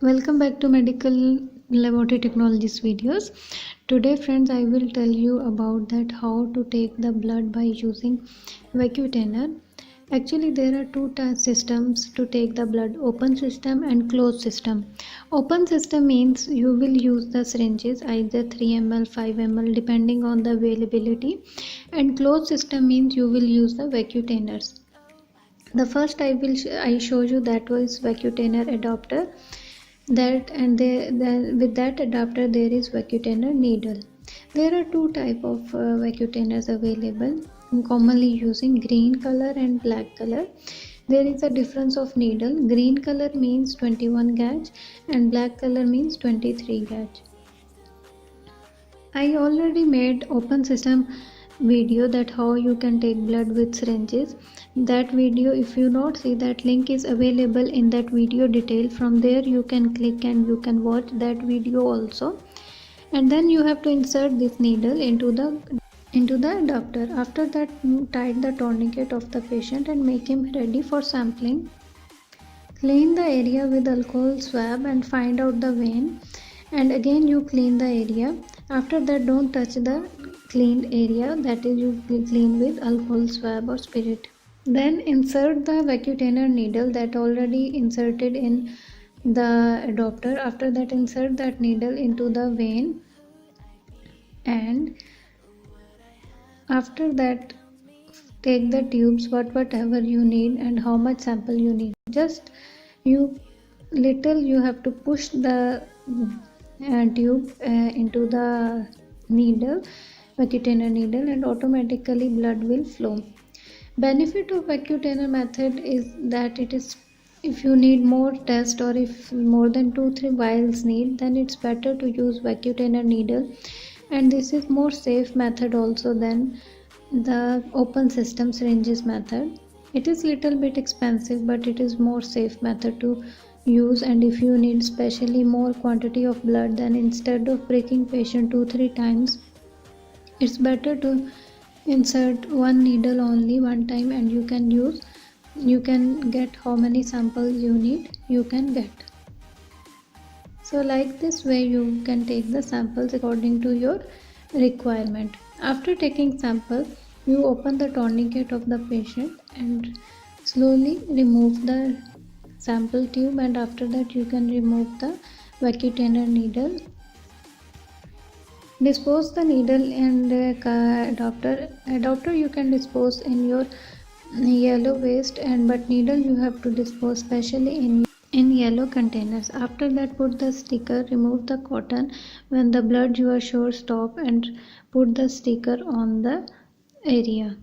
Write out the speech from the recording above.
Welcome back to medical laboratory technologies videos. Today friends, I will tell you about that how to take the blood by using vacutainer. Actually there are two systems to take the blood: open system and closed system. Open system means you will use the syringes, either 3 ml 5 ml depending on the availability, and closed system means you will use the vacutainers. The first I show you that was vacutainer adapter. With that adapter there is vacutainer needle. There are two type of vacutainers available, commonly using green color and black color. There is a difference of needle. Green color means 21 gauge and black color means 23 gauge. I already made open system video that how you can take blood with syringes. That video, if you not see, that link is available in that video detail. From there you can click and you can watch that video also. And then you have to insert this needle into the adapter. After that, tie the tourniquet of the patient and make him ready for sampling. Clean the area with alcohol swab and find out the vein, and again you clean the area. After that, don't touch the cleaned area, that is you clean with alcohol swab or spirit. Then insert the vacutainer needle that already inserted in the adapter. After that, insert that needle into the vein, and after that take the tubes whatever you need and how much sample you need. Just you have to push the tube into the needle, vacutainer needle, and automatically blood will flow. Benefit of vacutainer method is that it is, if you need more test or if more than 2-3 vials need, then it's better to use vacutainer needle, and this is more safe method also than the open system syringes method. It is little bit expensive, but it is more safe method to use. And if you need specially more quantity of blood, then instead of pricking patient 2-3 times, it's better to insert one needle only one time, and you can get how many samples you need, you can get. So like this way you can take the samples according to your requirement. After taking sample, you open the tourniquet of the patient and slowly remove the sample tube, and after that you can remove the vacutainer needle. Dispose the needle and adapter you can dispose in your yellow waste, but needle you have to dispose specially in yellow containers. After that, put the sticker, remove the cotton. When the blood you are sure stop, and put the sticker on the area.